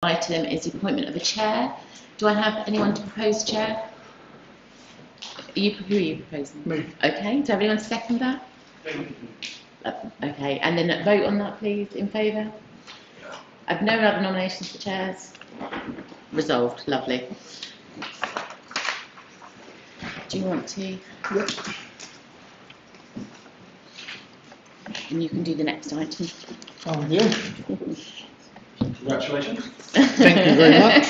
item is the appointment of a chair. Do I have anyone to propose chair? Who are you proposing? Me. Okay, do I have anyone to second that? Okay, and then vote on that please, in favour? I've no other nominations for chairs. Resolved, lovely. Do you want to? Yep. And you can do the next item. Oh, yeah. Congratulations. Thank you very much.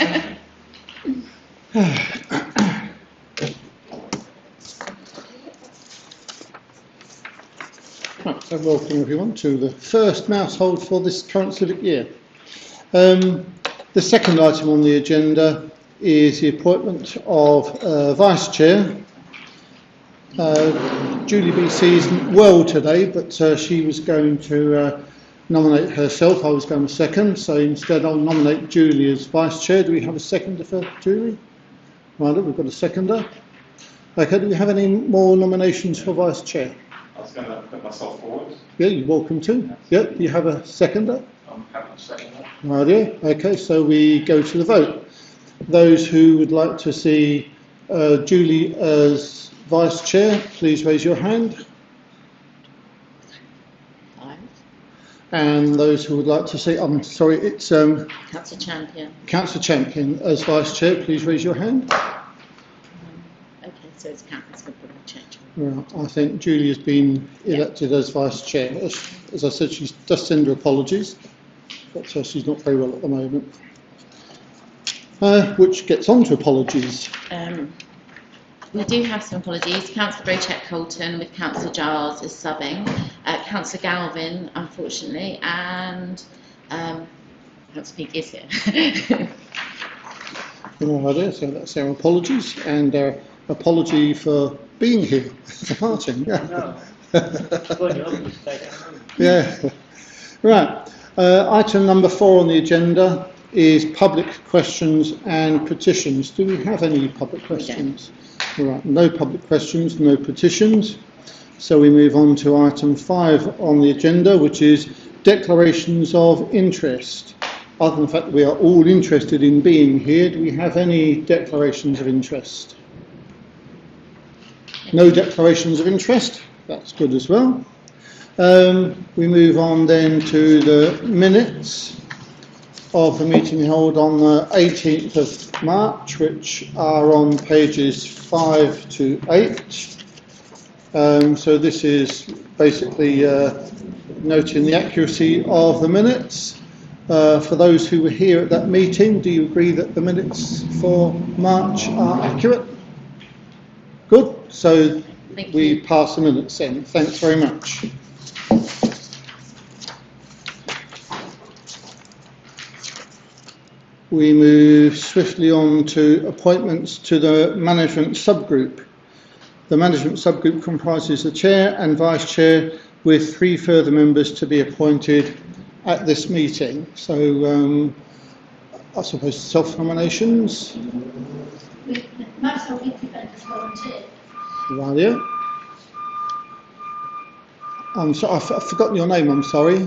Right, so welcome everyone to the first Mousehold for this current civic year. The second item on the agenda is the appointment of Vice Chair. Julie BC isn't well today, but she was going to nominate herself. I was going to second, so instead I'll nominate Julie as Vice Chair. Do we have a seconder for Julie? Right, we've got a seconder. Okay, do we have any more nominations for Vice Chair? I was going to put myself forward. Yeah, you're welcome to. Yep, you have a seconder? I'm happy to second that. Right, yeah. Okay, so we go to the vote. Those who would like to see Julie as Vice Chair, please raise your hand. Aye. And those who would like to see, I'm sorry, it's Councillor Champion. Councillor Champion as Vice Chair, please raise your hand. Okay, so it's Councillor Champion. Right, I think Julie has been elected as Vice Chair. As I said, she's just sent her apologies, but she's not very well at the moment. Which gets on to apologies. We do have some apologies. Councillor Brochek-Colton with Councillor Giles is subbing. Councillor Galvin, unfortunately, and Councillor Peake is here. Right, so that's our apologies, and our apology for being here, departing. No. Yeah. Right. Item number 4 on the agenda is public questions and petitions. Do we have any public questions? Right. No public questions, no petitions. So we move on to item 5 on the agenda, which is declarations of interest. Other than the fact that we are all interested in being here, do we have any declarations of interest? No declarations of interest, that's good as well. We move on then to the minutes of the meeting held on the 18th of March, which are on pages 5 to 8. So this is basically noting the accuracy of the minutes. For those who were here at that meeting, do you agree that the minutes for March are accurate? Good. So we pass the minutes then. Thanks very much. We move swiftly on to appointments to the management subgroup. The management subgroup comprises the chair and vice chair with 3 further members to be appointed at this meeting. So I suppose self-nominations. Mousehold Heath volunteer. Right here. I'm sorry, I've forgotten your name, I'm sorry.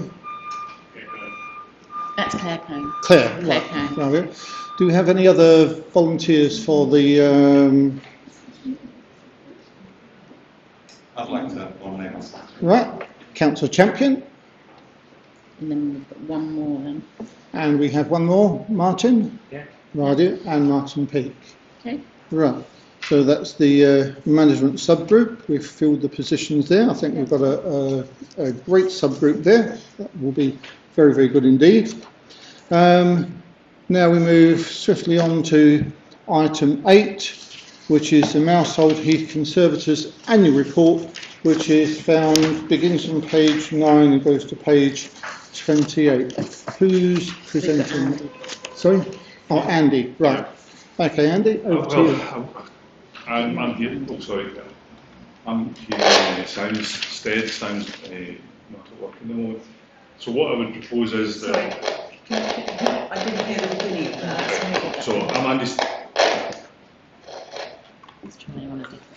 That's Claire Pone. Claire. Claire Right. Pone. Right here. Do we have any other volunteers for the... I'd like to nominate myself. Right, Councillor Champion. And then we've got one more then. And we have one more, Martin. Yeah. Right here, and Martin Peake. Okay. Right, so that's the management subgroup. We've filled the positions there. I think we've got a great subgroup there. That will be very, very good indeed. Now we move swiftly on to item 8, which is the Mousehold Heath Conservators annual report, which is found, begins on page 9 and goes to page 28. Who's presenting? Andy. Sorry? Oh, Andy, right. Okay, Andy, over to you. I'm here. Oh, sorry. I'm here in Sounds Stead. Sounds not at work at the moment. So what I would propose is that. I didn't hear the beginning of that. So I'm Andy. Let's try one of the different.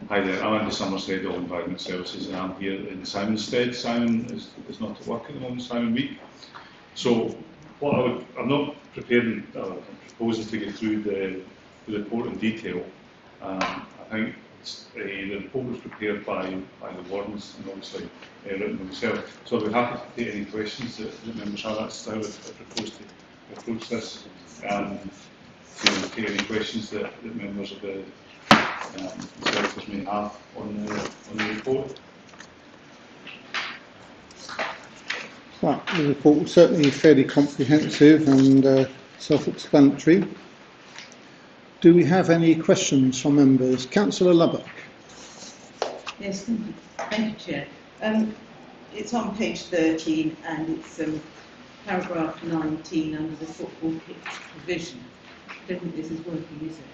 Hi there. I'm the Somerset All Environment Services, and I'm here in Simon's stead. Simon is not at work at the moment, Simon Week. So I'm not preparing, I'm proposing to go through the report in detail. I think the report was prepared by the wardens and obviously written by myself. So I'd be happy to take any questions that members have. That's how I propose to approach this. To take any questions that members of the Conservators may have on the report. Right, the report was certainly fairly comprehensive and self-explanatory. Do we have any questions from members? Councillor Lubbock. Yes, thank you. Thank you, Chair. It's on page 13 and it's paragraph 19 under the football kit provision. I don't think this is working, is it?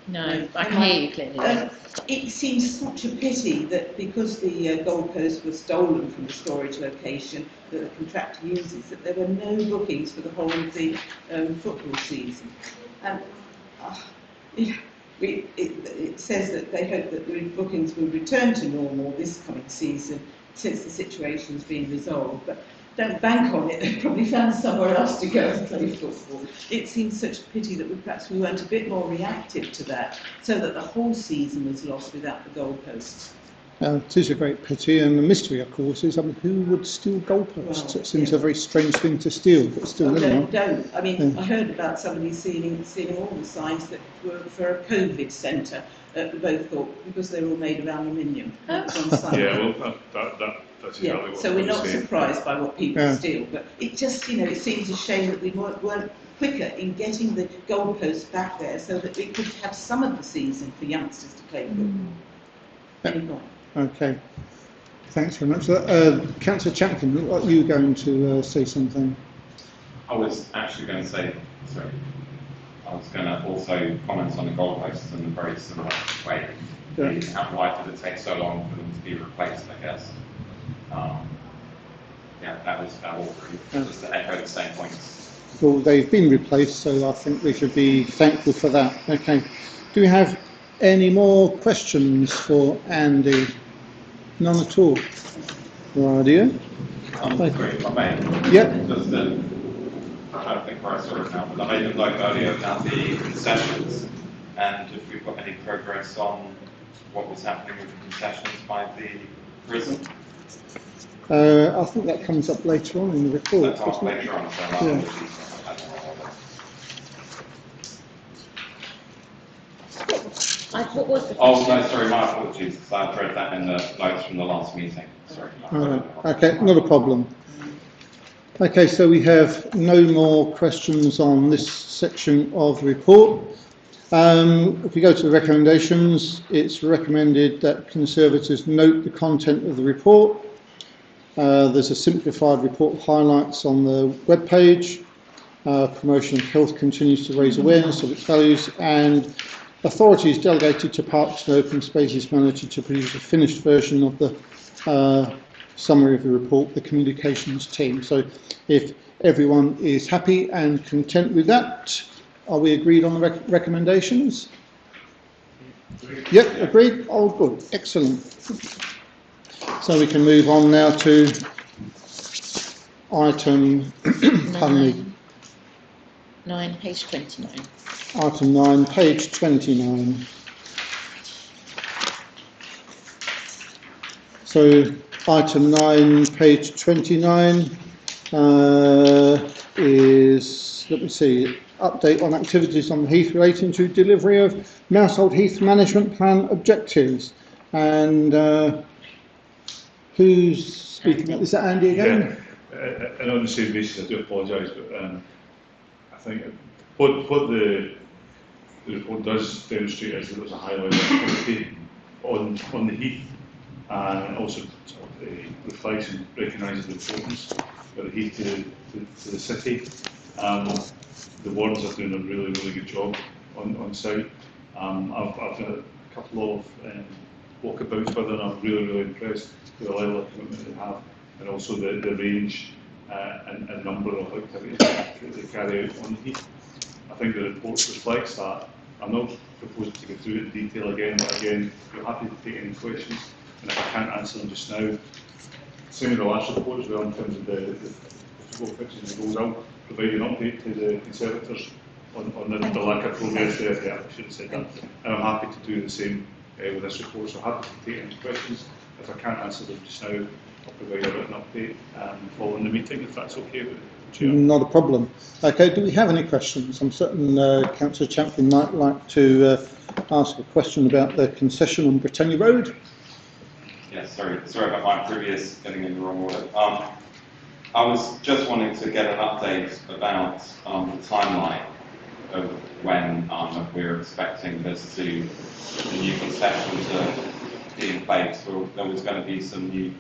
No, I can hear you clearly. It seems such a pity that because the goalposts were stolen from the storage location that the contractor uses, that there were no bookings for the whole of the football season. It says that they hope that the bookings will return to normal this coming season since the situation's been resolved. But don't bank on it, they've probably found somewhere else to go and play football. It seems such a pity that perhaps we weren't a bit more reactive to that, so that the whole season was lost without the goalposts. It is a great pity, and the mystery, of course, is who would steal goalposts? Well, It seems yeah. a very strange thing to steal, but still, Well, never mind. don't. I mean, Yeah. I heard about somebody stealing all the signs that were for a COVID centre at the both thought because they were all made of aluminium. That was on Sunday. Yeah, well, that's exactly what So we're I not was saying. surprised by what people Yeah. steal, but it just, it seems a shame that we weren't quicker in getting the goalposts back there so that we could have some of the season for youngsters to play football. Anyway. Okay. Thanks very much. Councillor Champion, looked like you were going to say something. I was actually going to say, sorry, I was going to also comment on the goalposts in a very similar way. Yeah. Why did it take so long for them to be replaced, I guess? That was just to echo the same points. Well, they've been replaced, so I think we should be thankful for that. Okay. Do we have any more questions for Andy? None at all. Radio? Sorry, if I may. Yep. Just I don't think where I saw it now, but I made a note earlier about the concessions and if we've got any progress on what was happening with the concessions by the prison. I think that comes up later on in the report. That comes doesn't it? later on, so Yeah. What was the Oh, question? no, sorry, my apologies, because I read that in the notes from the last meeting. Sorry. Okay, not a problem. Okay, so we have no more questions on this section of the report. If we go to the recommendations, it's recommended that Conservators note the content of the report. There's a simplified report highlights on the webpage. Promotion of health continues to raise awareness of its values, and authorities delegated to Parks and Open Spaces Manager to produce a finished version of the summary of the report, the communications team. So if everyone is happy and content with that, are we agreed on the recommendations? Yep, agreed. Oh, good. Excellent. So we can move on now to item, pardon me, 9, page 29. Item 9, page 29. So item 9, page 29 is, let me see, update on activities on the Heath relating to delivery of Mousehold Heath Management Plan objectives. And who's speaking? Is that Andy again? Yeah, and on the same basis, I do apologise, but I think what the report does demonstrate is that there's a high level of activity on the Heath, and also reflects and recognises the importance of the Heath to the city. The wardens are doing a really good job on site. I've done a couple of walkabouts with them, and I'm really impressed with the level of commitment they have, and also the range and number of activities that they carry out on the Heath. I think the report reflects that. I'm not proposing to go through it in detail again, but again, we're happy to take any questions, and if I can't answer them just now, same with the last report as well in terms of the football pitches and goals, I'll provide an update to the Conservators on the lack of progress there. Yeah, I should have said that. And I'm happy to do the same with this report, so happy to take any questions. If I can't answer them just now, I'll provide a written update following the meeting, if that's okay with the Chair. Not a problem. Okay, do we have any questions? I'm certain Councillor Champion might like to ask a question about the concession on Britannia Road. Yes, sorry about my previous getting in the wrong order. I was just wanting to get an update about the timeline of when we're expecting the new concession to be in place. So there was going to be some new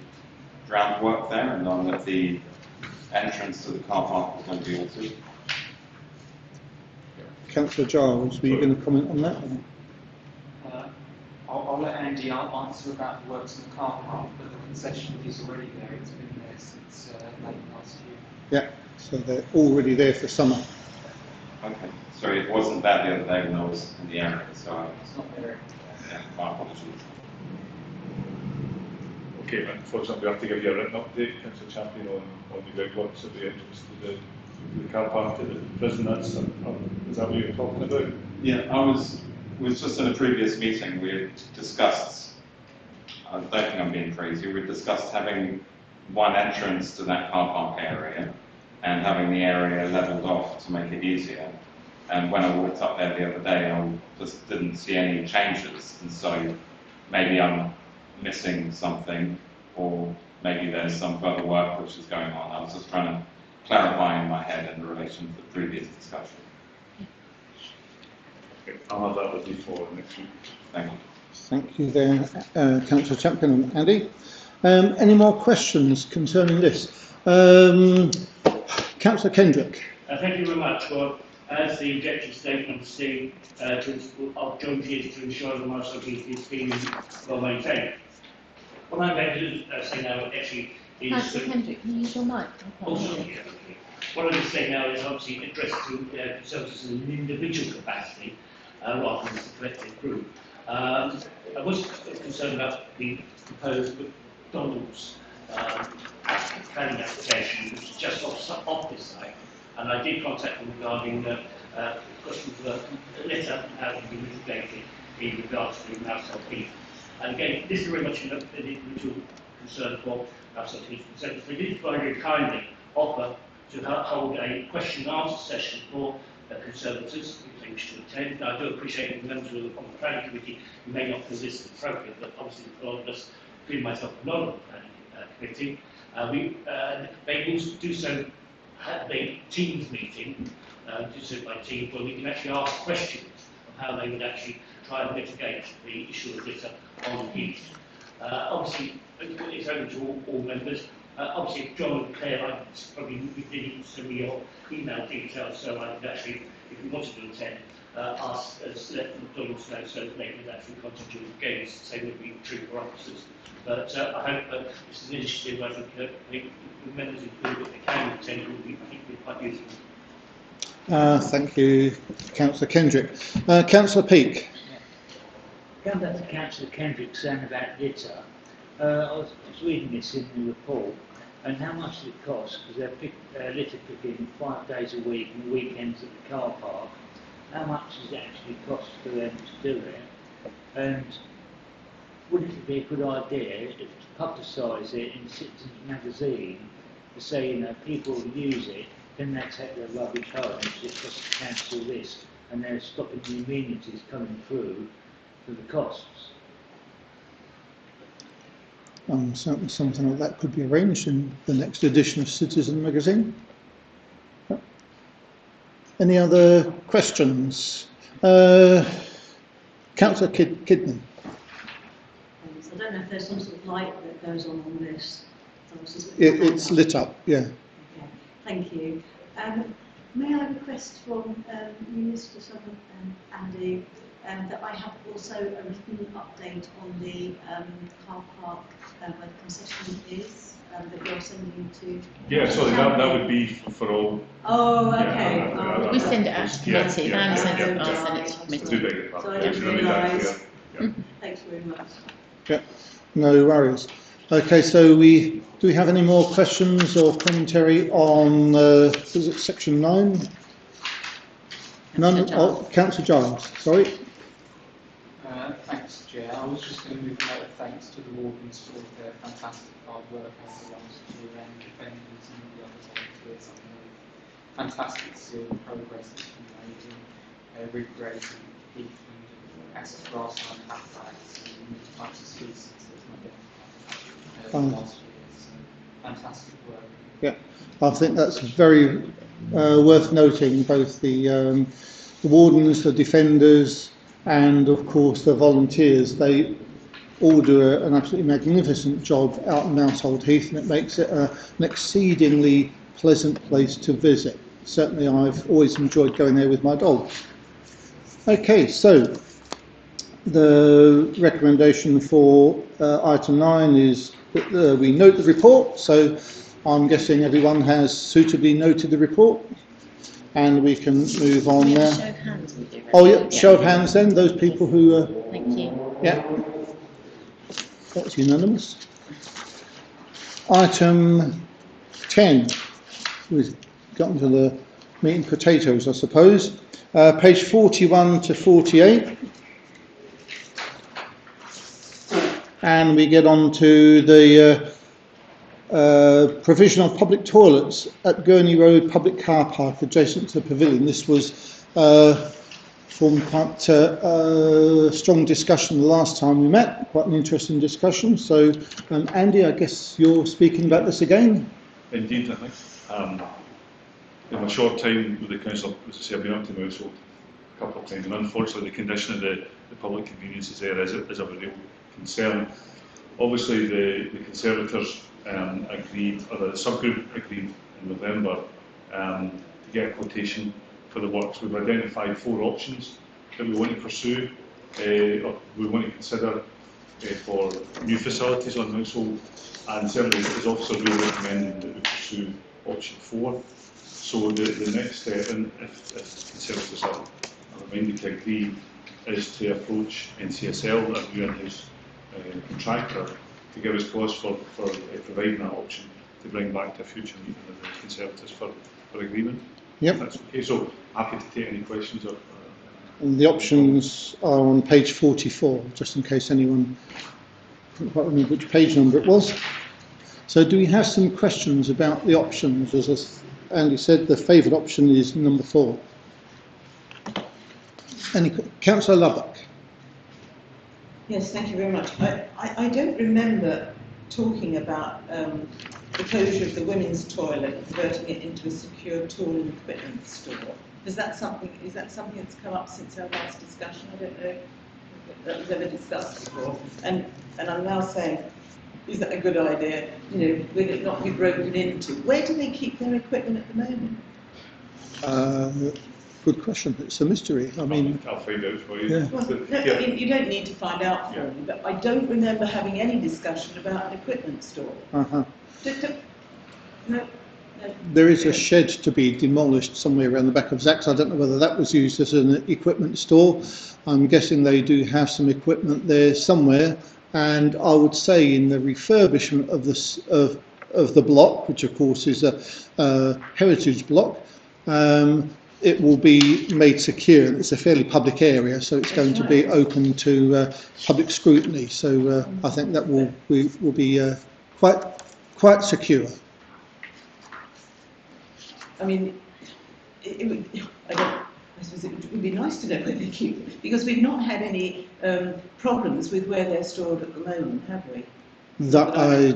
groundwork there, and that the entrance to the car park was going to be altered. Councillor Giles, were you going to comment on that? I'll let Andy answer about the works in the car park, but the concession is already there. It's been there since late last year. Yeah, so they're already there for summer. Okay, sorry, it wasn't there the other day when I was in the area, so It's not there. yeah, my apologies. Okay, unfortunately we have to give you a written update, Councillor Champion, on the groundworks at the entrance to the car park at the prison. Is that what you're talking about? Yeah, it was just in a previous meeting we had discussed, I don't think I'm being crazy, we discussed having one entrance to that car park area and having the area levelled off to make it easier. And when I walked up there the other day, I just didn't see any changes, and so maybe I'm missing something, or maybe there's some further work which is going on. I was just trying to clarify in my head in relation to the previous discussion. Okay, I'll have that with you for next week. Thank you. Thank you there, Councillor Champion and Andy. Any more questions concerning this? Councillor Kendrick. Thank you very much. Well, as the objective statement C of joint is to ensure the Mousehold is being well maintained. What I'm going to say now actually is... Councillor Kendrick, can you use your mic? Also, yeah, okay. What I'm going to say now is obviously addressed to Conservators in an individual capacity rather than as a collective group. I was concerned about the proposed McDonald's planning application, which is just off this site, and I did contact them regarding the question of the litter and how it can be mitigated in regards to Mousehold Heath. And again, this is very much an individual concern for Mousehold Heath Conservators. They did very kindly offer to hold a question and answer session for Conservators if they wish to attend. And I do appreciate the members of the planning committee who may not feel this is appropriate, but obviously for all of us, including myself, not on the planning committee, they will do so at the Teams meeting, do so by Teams, where we can actually ask questions of how they would actually try and mitigate the issue of litter on Heath. Obviously, it's open to all members. Obviously, John and Claire, I probably didn't send me your email details, so I could actually, if you wanted to attend, ask let McDonald's know so that they can actually contact you again, say we'd be trooper officers. But I hope that this is an initiative I think the members include that they can attend will be quite useful. Thank you, Councillor Kendrick. Councillor Peake. Going back to Councillor Kendrick saying about litter, I was reading this in the report, and how much does it cost? Because they're litter picking 5 days a week and weekends at the car park. How much does it actually cost for them to do it? And wouldn't it be a good idea to publicise it in Citizens Magazine to say, you know, people use it, then they take their rubbish home, it's just to cancel this, and they're stopping the amenities coming through for the costs. Certainly something like that could be arranged in the next edition of Citizen Magazine. Any other questions? Councillor Kidman. I don't know if there's some sort of light that goes on this. It's lit up, yeah. Okay, thank you. May I request from you, Mr. Andy, that I have also a written update on the car park where the concession is, that you're sending to... Yeah, sorry, that would be for all. Oh, Yeah, okay. We send it out to Yeah, committee, yeah, Dan sends yeah, it, I'll yeah. send it to I do committee. beg your So I pardon. didn't Should I make that realise. clear? Yeah. Thanks very much. Yeah, no worries. Okay, so do we have any more questions or commentary on, is it section 9? None. Oh, Councillor Giles, sorry. Thanks, Chair. I was just going to move a note of thanks to the wardens for their fantastic hard work over the last year and defenders and all the other volunteers. I know fantastic to see all the progress that's been made in recreating Heath and acid grassland habitats and new types of species that's not been last year. So fantastic work. Yeah, I think that's very worth noting, both the wardens, the defenders, and of course the volunteers. They all do an absolutely magnificent job out in Mousehold Heath, and it makes it an exceedingly pleasant place to visit. Certainly I've always enjoyed going there with my dog. Okay, so the recommendation for item 9 is that we note the report, so I'm guessing everyone has suitably noted the report, and we can move on Show there. of hands, we do. Oh yeah, show of hands then, those people who Thank you. yeah, that's unanimous. Item 10, we've gotten to the meat and potatoes, I suppose. Page 41 to 48. And we get on to the provisional public toilets at Gurney Road Public Car Park adjacent to the Pavilion. This was formed quite strong discussion the last time we met, quite an interesting discussion. So Andy, I guess you're speaking about this again? Indeed, I think. In my short time with the council, as I say, I've been up to Mousehold a couple of times, and unfortunately the condition of the public conveniences there is of a real concern. Obviously the Conservators agreed, or the subgroup agreed in November to get a quotation for the works. We've identified 4 options that we want to pursue, or we want to consider for new facilities on Mousehold, and certainly as officer we are recommending that we pursue option 4. So the next step, and if Conservators are minded to agree, is to approach NCSL, a new in-house contractor, to give us cause for providing that option to bring back to a future meeting of the Conservators for agreement. Yep. That's okay. So happy to take any questions. And the options are on page 44, just in case anyone couldn't quite remember which page number it was. So do we have some questions about the options? As Andy said, the favoured option is number 4. Councillor Lubbock. Yes, thank you very much. I don't remember talking about the closure of the women's toilet and converting it into a secure tool and equipment store. Is that something that's come up since our last discussion? I don't know if that was ever discussed before. And I'm now saying, is that a good idea? You know, will it not be broken into? Where do they keep their equipment at the moment? Good question. It's a mystery. I mean, I'll find out for you. Yeah. Well, no, Yeah. you don't need to find out for me, but I don't remember having any discussion about an equipment store. uh-huh. No. There is a shed to be demolished somewhere around the back of Zach's. I don't know whether that was used as an equipment store. I'm guessing they do have some equipment there somewhere. And I would say in the refurbishment of this of the block, which of course is a heritage block, it will be made secure. It's a fairly public area, so it's going to be open to public scrutiny. So I think that will be quite secure. I mean, I suppose it would be nice to know where they keep it, because we've not had any problems with where they're stored at the moment, have we? That I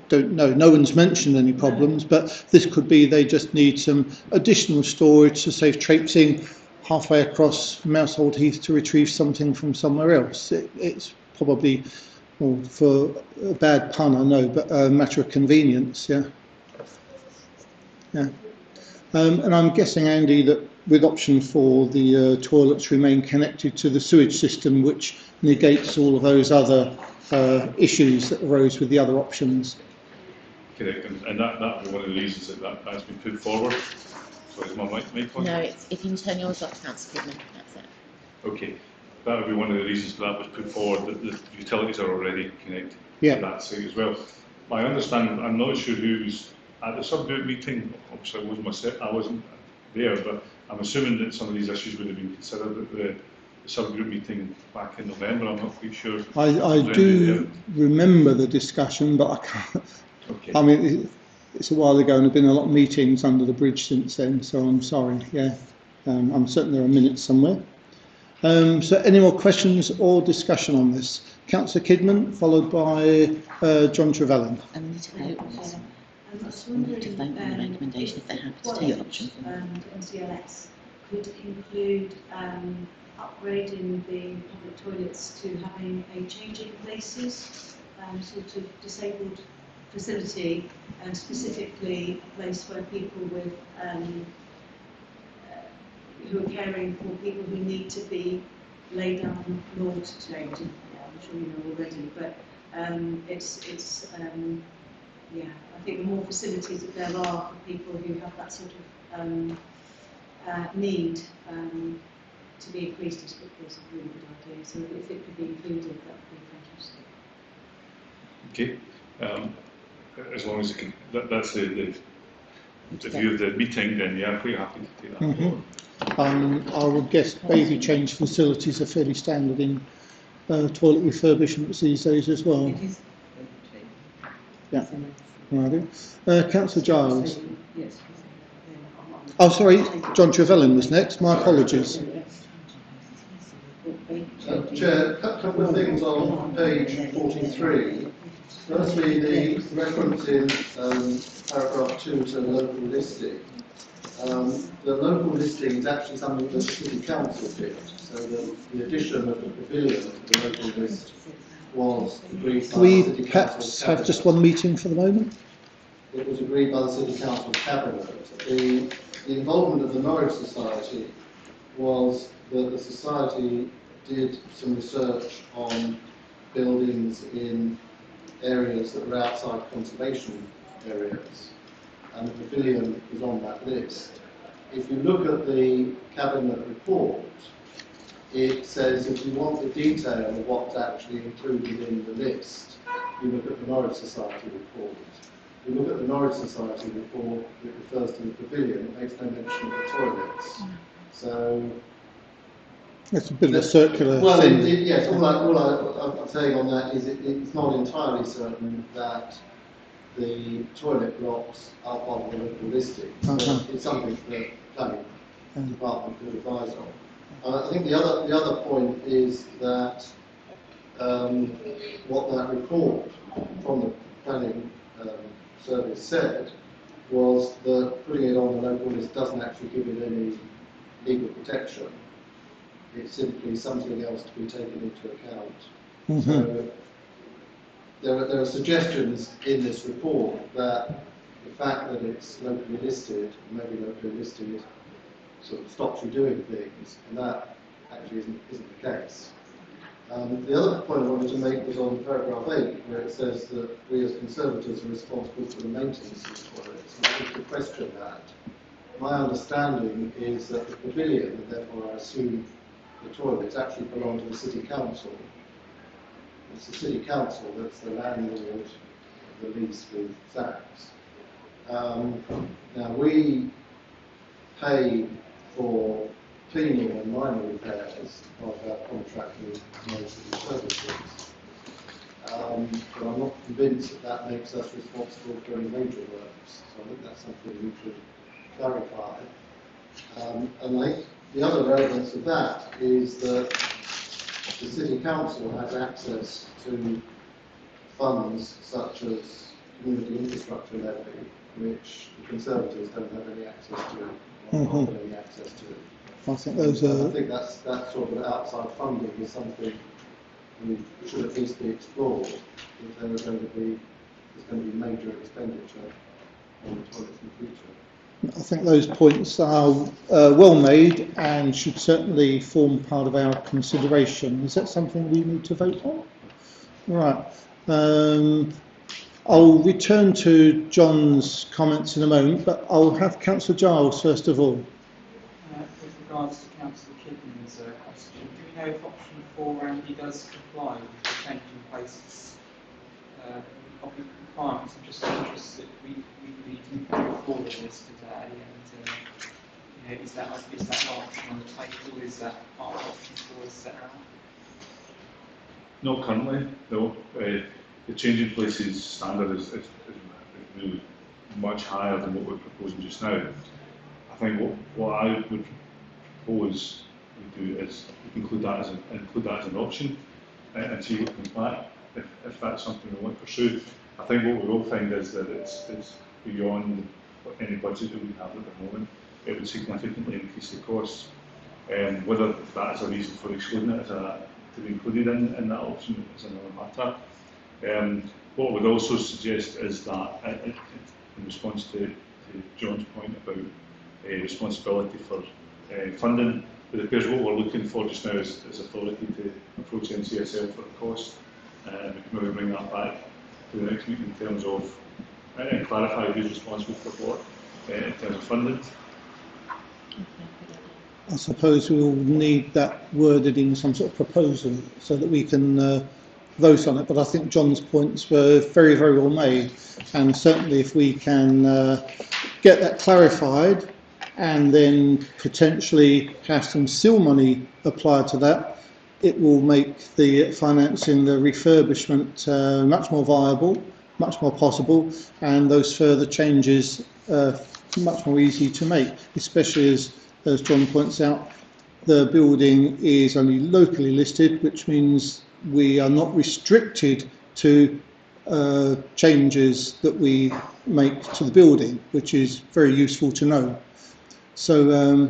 don't know. No one's mentioned any problems, but this could be they just need some additional storage to save traipsing halfway across Mousehold Heath to retrieve something from somewhere else. It's probably, well, for a bad pun, I know, but a matter of convenience, yeah. Yeah. And I'm guessing, Andy, that with option 4, the toilets remain connected to the sewage system, which negates all of those other issues that arose with the other options. Correct, and that would be one of the reasons that's been put forward. Sorry, is my mic on? No, it's, if you can turn yours off, Councillor Goodman, that's it. Okay, that would be one of the reasons that was put forward, that the utilities are already connected Yeah. to that site as well. My understanding, I'm not sure who's at the subgroup meeting, obviously I wasn't there, but I'm assuming that some of these issues would have been considered at the subgroup meeting back in November. I'm not quite sure. I do remember the discussion, but I can't. Okay. I mean, it's a while ago, and there have been a lot of meetings under the bridge since then, so I'm sorry. Yeah, I'm certain there are minutes somewhere. So, any more questions or discussion on this? Councillor Kidman, followed by John Trevelyan. And we need to vote on this. I was We need wondering, to vote on the recommendation if they're happy to take option 4. MCLS could include upgrading the public toilets to having a changing places, sort of disabled facility, and specifically a place where people with who are caring for people who need to be laid down Lord to. I'm sure you know already, but yeah, I think the more facilities that there are for people who have that sort of need to be increased is a really good idea. So if it could be included, that would be fantastic. Okay. As long as it can, that's the view of the meeting, then yeah, we're happy to take that forward. I would guess baby change facilities are fairly standard in toilet refurbishments these days as well. It is. Yeah. Right. Councillor Giles. Yes. Oh, sorry, John Trevelyan was next. My apologies. Chair, a couple of things on page 43. Firstly, the reference in paragraph 2 to local listing. The local listing is actually something that the City Council did. So the addition of the pavilion to the local list was agreed by Can we the City Council perhaps have Cabinet. just one meeting for the moment? It was agreed by the City Council Cabinet. The involvement of the Norwich Society was that the Society did some research on buildings in areas that were outside conservation areas, and the pavilion is on that list. If you look at the Cabinet report, it says if you want the detail of what's actually included in the list, you look at the Norwich Society report. If you look at the Norwich Society report, it refers to the pavilion, it makes no mention of the toilets. So It's a bit of a circular well, thing. yes, all I'm saying on that is it's not entirely certain that the toilet blocks are part of the local listing. So it's something that the planning department could advise on. I think the other point is that what that report from the planning service said was that putting it on the local list doesn't actually give it any legal protection. It's simply something else to be taken into account. So there are suggestions in this report that the fact that it's locally listed, maybe locally listed, sort of stops you doing things, and that actually isn't the case. The other point I wanted to make was on paragraph 8, where it says that we as Conservators are responsible for the maintenance of the toilets. And I want to question that. My understanding is that the pavilion, and therefore I assume the toilets, actually belong to the City Council. It's the City Council that's the landlord of the lease with Saks. Now we pay for cleaning and minor repairs of our contract with most of the services. But I'm not convinced that makes us responsible for any major works. So I think that's something we should clarify. And I think the other relevance of that is that the City Council has access to funds such as Community Infrastructure Levy, which the Conservators don't have any access to, or not have any access to. I think those are. I think that sort of outside funding is something we should at least be explored if there's going to be major expenditure on the toilets in the future. I think those points are well made and should certainly form part of our consideration. Is that something we need to vote on? Right. I'll return to John's comments in a moment, but I'll have Councillor Giles first of all. With regards to Councillor Kidman's question, do we know if option 4 Randy does comply with the change in places of the requirements? I'm just interested that we didn't go forward with this today, and is that option on the table? Is that part of option 4 is set out? Not currently, no. The change in places standard is really much higher than what we're proposing just now. I think what I would propose we do is include that as an option and see what comes back if that's something we want to pursue. I think what we will find is that it's beyond any budget that we have at the moment. It would significantly increase the costs. Whether that is a reason for excluding it to be included in that option is another matter. What I would also suggest is that, in response to John's point about responsibility for funding, it appears what we're looking for just now is authority to approach NCSL for the cost. We can maybe bring that back to the next meeting in terms of and clarify who's responsible for what in terms of funding. I suppose we'll need that worded in some sort of proposal so that we can vote on it, but I think John's points were very, very well made, and certainly if we can get that clarified and then potentially have some seal money applied to that, it will make the financing the refurbishment much more viable, much more possible, and those further changes much more easy to make, especially as John points out, the building is only locally listed, which means we are not restricted to changes that we make to the building, which is very useful to know. So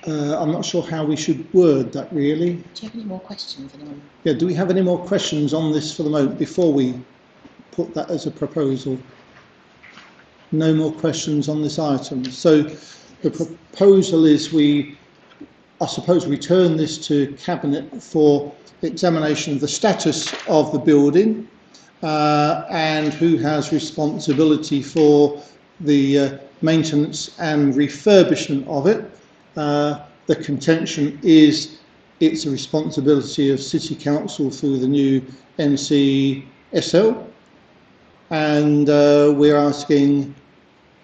I'm not sure how we should word that really. Do you have any more questions, anyone? Yeah, do we have any more questions on this for the moment before we put that as a proposal? No more questions on this item. So the proposal is I suppose, return this to Cabinet for examination of the status of the building and who has responsibility for the maintenance and refurbishment of it. The contention is it's a responsibility of City Council through the new NCSL, and we're asking,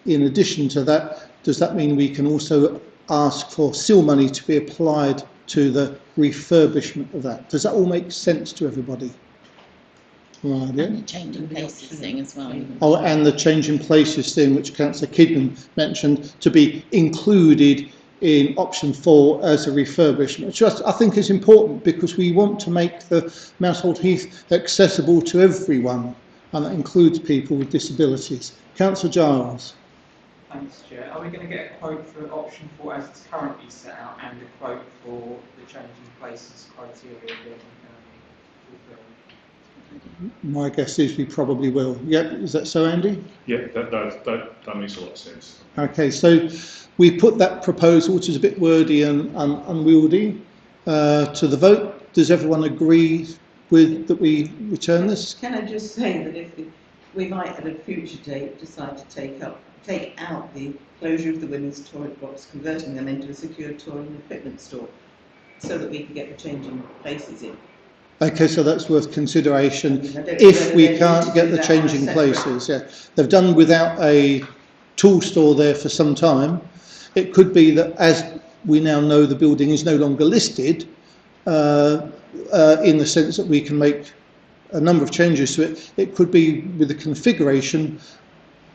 in addition to that, does that mean we can also ask for seal money to be applied to the refurbishment of that? Does that all make sense to everybody? Right, yeah. And the change in places thing as well. Oh, and the change in places thing, which Councillor Kidman mentioned, to be included in option 4 as a refurbishment, which I think is important because we want to make the Mousehold Heath accessible to everyone, and that includes people with disabilities. Councillor Giles. Thanks, Chair. Are we going to get a quote for option 4 as it's currently set out and a quote for the change in places criteria being fulfilled? My guess is we probably will. Yeah, is that so, Andy? Yeah, that makes a lot of sense. Okay, so we put that proposal, which is a bit wordy and unwieldy, to the vote. Does everyone agree with that we return this? Can I just say that if we might at a future date decide to take out the closure of the women's toilet blocks, converting them into a secure toilet and equipment store, so that we can get the changing places in. Okay, so that's worth consideration if we can't get the changing places. Yeah, they've done without a tool store there for some time. It could be that, as we now know, the building is no longer listed, in the sense that we can make a number of changes to it. It could be with the configuration,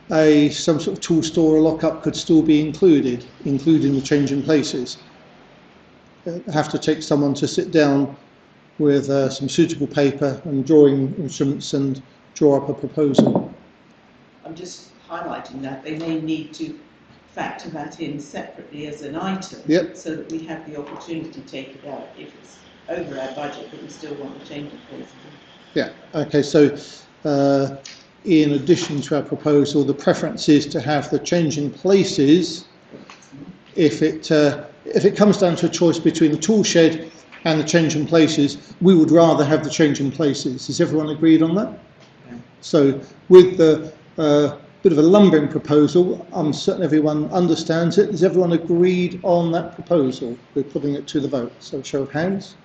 some sort of tool store or lock-up could still be included, including the change in places. Have to take someone to sit down with some suitable paper and drawing instruments and draw up a proposal. I'm just highlighting that they may need to factor that in separately as an item, Yep. so that we have the opportunity to take it out if it's over our budget, but we still want to change the place. Yeah, okay, so in addition to our proposal, the preference is to have the change in places if it comes down to a choice between the tool shed and the change in places. We would rather have the change in places. Is everyone agreed on that? So with the bit of a lumbering proposal, I'm certain everyone understands it. Is everyone agreed on that proposal? We're putting it to the vote. So show of hands.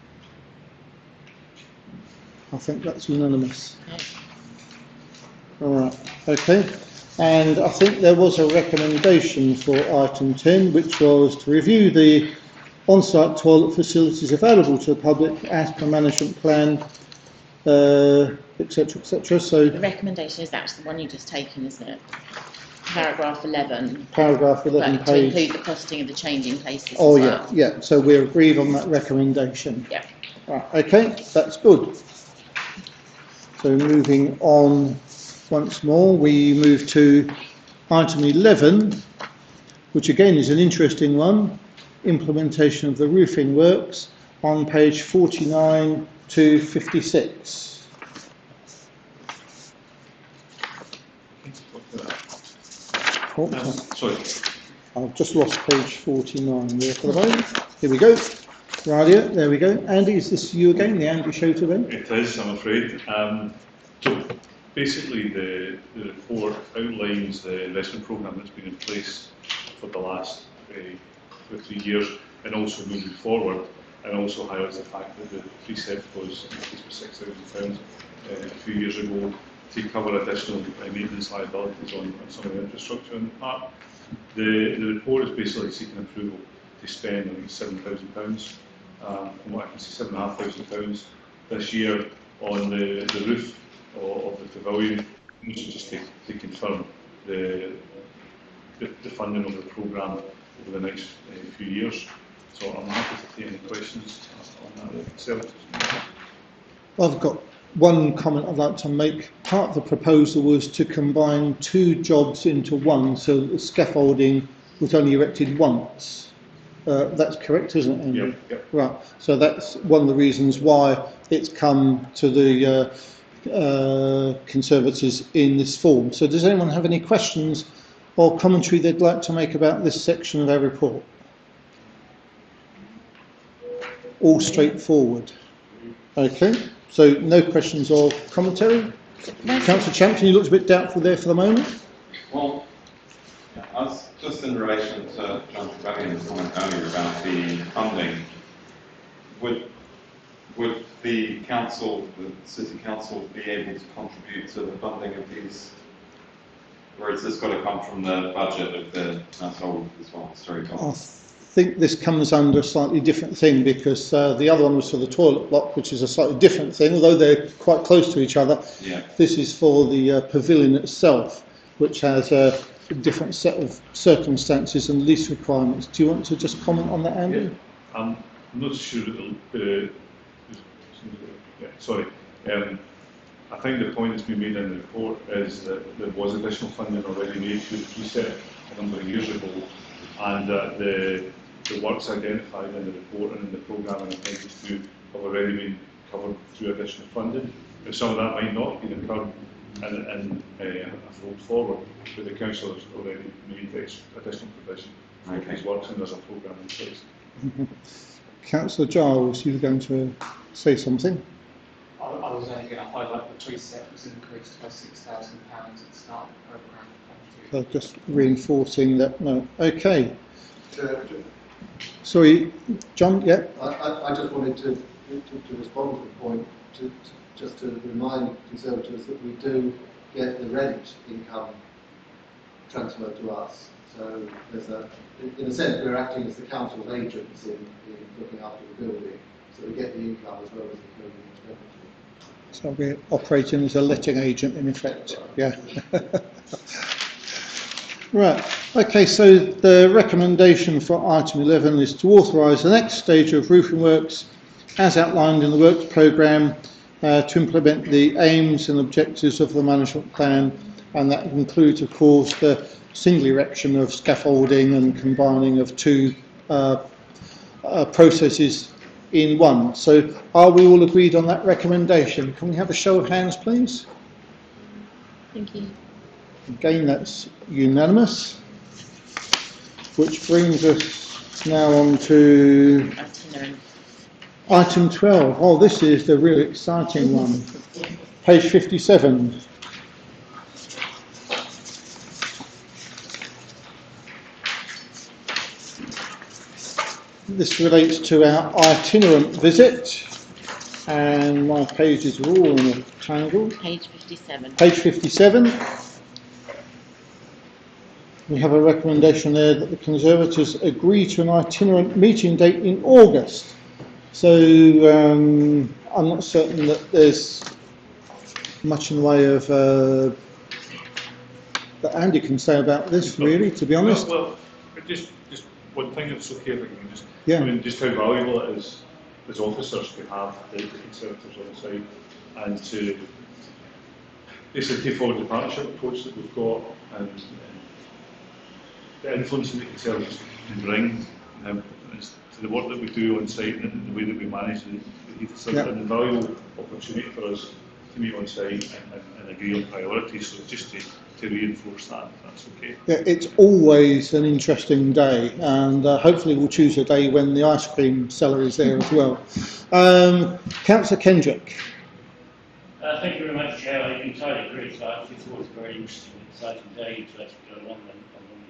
I think that's unanimous. All right, okay. And I think there was a recommendation for item 10, which was to review the on-site toilet facilities available to the public as per management plan, etc., etc. So The recommendation is actually the one you've just taken, isn't it? Paragraph 11. paragraph 11 But to page. include the costing of the changing places Oh as yeah, well. yeah. So we're agreed on that recommendation. Yeah. Right, okay, that's good. So moving on once more, we move to item 11, which again is an interesting one, implementation of the roofing works on page 49 to 56. Oh, Sorry. I've just lost page 49 there for the moment. Here we go. Radio, there we go. Andy, is this you again, the Andy show today? It is, I'm afraid. So basically, the report outlines the investment programme that's been in place for the last 2 or 3 years, and also moving forward, and also highlights the fact that the precept was increased by £6,000 a few years ago to cover additional maintenance liabilities on some of the infrastructure in the park. The report is basically seeking approval to spend £7,000. From what I can see, £7,500 this year on the roof of the pavilion, just to confirm the funding of the programme over the next few years. So I'm happy to take any questions on that itself. I've got one comment I'd like to make. Part of the proposal was to combine 2 jobs into one, so the scaffolding was only erected once. That's correct, isn't it, Andy? Yep, yep. Right, so that's one of the reasons why it's come to the Conservators in this form. So does anyone have any questions or commentary they'd like to make about this section of our report? All straightforward. Okay, so no questions or commentary? Councillor Champion, you looked a bit doubtful there for the moment. Well, I was just in relation to John Pavillion's comment earlier about the funding. Would the council, the city council, be able to contribute to the funding of these, or has this got to come from the budget of the Mousehold as well? Sorry, Tom. I think this comes under a slightly different thing, because the other one was for the toilet block, which is a slightly different thing, although they're quite close to each other. Yeah. This is for the pavilion itself, which has a different set of circumstances and lease requirements. Do you want to just comment on that, Andy? Yeah. I'm not sure that sorry. I think the point that's been made in the report is that there was additional funding already made through the precept a number of years ago, and that the works identified in the report and in the programme and appendix 2 have already been covered through additional funding. Now, some of that might not have been incurred and rolled forward, but the council has already made additional provision for these works, and there's a programme in place. Councillor Giles, you were going to say something? I was only going to highlight the precept was increased by £6,000 at the start of the programme. Just reinforcing that. No. Okay. Sorry, John. Yeah. I just wanted to respond to the point, just to remind Conservators that we do get the rent income transferred to us. So there's in a sense, we're acting as the council's agents in looking after the building, so we get the income as well as the building expenditure. So we're operating as a letting agent in effect. Yeah. Right. Okay. So the recommendation for item 11 is to authorise the next stage of roofing works, as outlined in the works programme, to implement the aims and objectives of the management plan, and that includes, of course, the single erection of scaffolding and combining of 2 processes in one. So are we all agreed on that recommendation? Can we have a show of hands, please? Thank you. Again, that's unanimous. Which brings us now on to Itinerant. item 12. Oh, this is the really exciting one. Page 57. This relates to our itinerant visit, and my pages are all in a tangle. Page 57. Page 57. We have a recommendation there that the Conservators agree to an itinerant meeting date in August. So I'm not certain that there's much in the way of that Andy can say about this, really, to be honest. Well, just one thing, if it's okay if I can just, Yeah. I mean, just how valuable it is as officers to have the Conservators on site and to basically follow the partnership approach that we've got and the influence that the Conservators can bring to the work that we do on site and the way that we manage the Heath. It's an invaluable opportunity for us to meet on site and agree on priorities. So just to reinforce that, if that's okay. Yeah, it's always an interesting day, and hopefully we'll choose a day when the ice cream seller is there as well. Councillor Kendrick. Thank you very much, Chair. I entirely agree. So I thought it was a very interesting and exciting day to actually go along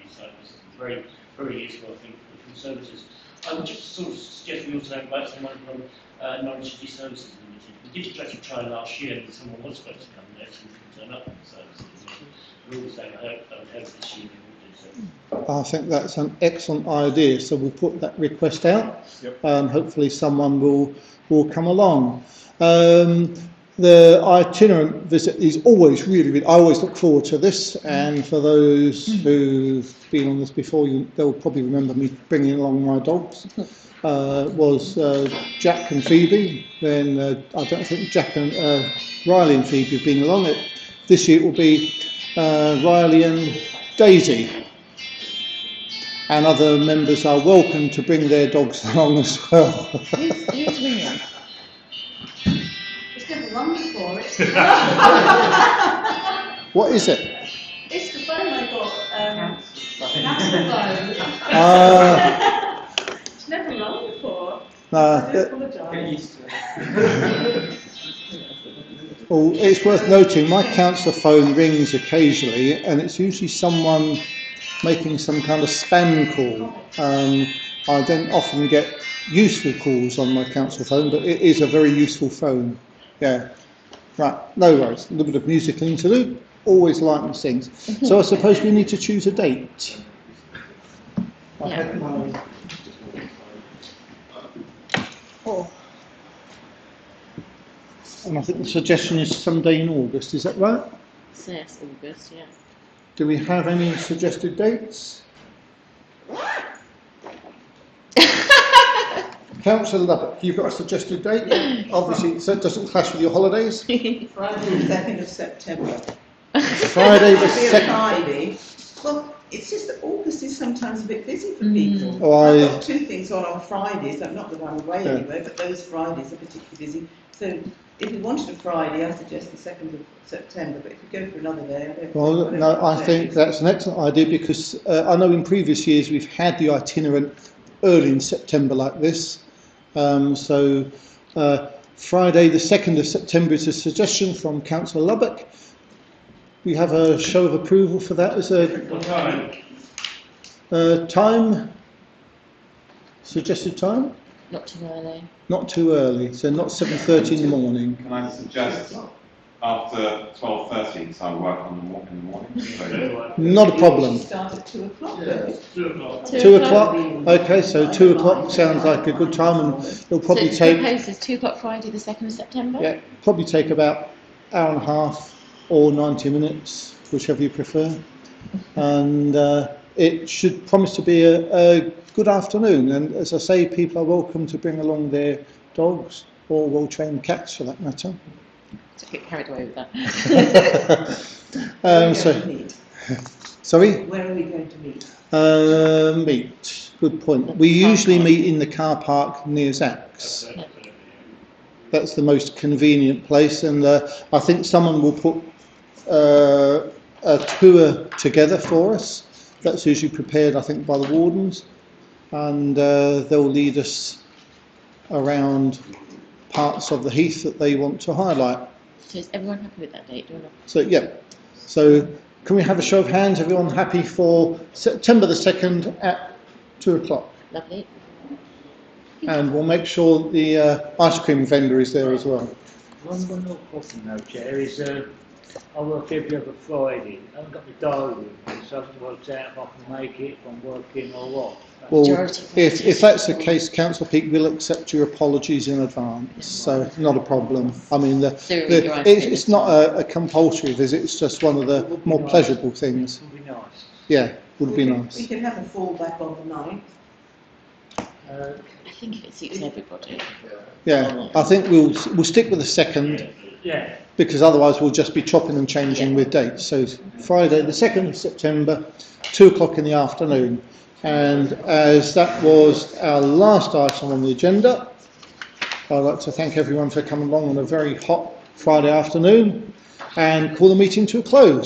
these sites. It's very, very useful, I think, for the Conservators. I would just sort of suggest we also invite someone from Norwich City Services Limited. We did actually try last year, and someone was supposed to come there, so we couldn't turn up on the services. We always don't hope this year we will do so. I think that's an excellent idea, so we'll put that request out. Yep. Hopefully someone will come along. The itinerant visit is always really, I always look forward to this, and for those who've been on this before, they'll probably remember me bringing along my dogs. Was Jack and Phoebe. Then I don't think Jack and Riley and Phoebe have been along it. This year it will be Riley and Daisy. And other members are welcome to bring their dogs along as well. Who's ringing? It's never rung before. What is it? It's the phone I got. That's the phone. It's never rung before. I do apologise. Well, it's worth noting my council phone rings occasionally, and it's usually someone making some kind of spam call. I don't often get useful calls on my council phone, but it is a very useful phone. Yeah. Right, no worries. A little bit of musical interlude. Always lightens things. So I suppose we need to choose a date. Yeah. Oh. And I think the suggestion is someday in August, is that right? Yes, August, yeah. Do we have any suggested dates? Councillor Lubbock, you've got a suggested date? Obviously, so it doesn't clash with your holidays. Friday the 2nd of September. Friday the It'll be a 2nd. Friday. Well, it's just that August is sometimes a bit busy for people. Oh, I've got two things on Fridays, so not that I'm away Yeah. anyway, but those Fridays are particularly busy. So if you wanted a Friday, I suggest the 2nd of September, but if you go for another day, I don't Well, no, I think that's an excellent idea because I know in previous years we've had the itinerant early in September like this. So Friday the 2nd of September is a suggestion from Councillor Lubbock. We have a show of approval for that as a time, suggested time? Not too early. Not too early, so not 7:30 in the morning. Can I suggest after 12:30, so I work in the morning? So Not a problem. Start at 2 o'clock, don't you? 2 o'clock. 2 o'clock? Okay, so 2 o'clock sounds like a good time, and it'll probably so take, proposed is 2 o'clock Friday the 2nd of September? yeah, probably take about hour and a half or 90 minutes, whichever you prefer. And it should promise to be a good afternoon. And as I say, people are welcome to bring along their dogs or well-trained cats for that matter. To get carried away with that. Where are we So, going to meet? sorry? Where are we going to meet? Meet. Good point. We usually meet in the car park near Zach's. That's the most convenient place, and I think someone will put a tour together for us. That's usually prepared, I think, by the wardens, and they'll lead us around parts of the Heath that they want to highlight. So is everyone happy with that date? Do you want So yeah, so can we have a show of hands? Everyone happy for September the 2nd at 2 o'clock? to... Lovely. And we'll make sure the ice cream vendor is there as well. One little question though, Chair, is I work every other Friday. I haven't got my diary with me, so I haven't worked out if I can make it, if I'm working or what. Well, Majority if that's the case, Councillor Peake will accept your apologies in advance, so not a problem. I mean, it's not a compulsory visit, it's just one of the more pleasurable things. It would be nice. Yeah, would be We nice. can have a fallback on the 9th. I think if it suits everybody. Yeah, I think we'll stick with the 2nd, Yeah. because otherwise we'll just be chopping and changing with dates. So Friday the 2nd of September, 2 o'clock in the afternoon. And as that was our last item on the agenda, I'd like to thank everyone for coming along on a very hot Friday afternoon and call the meeting to a close.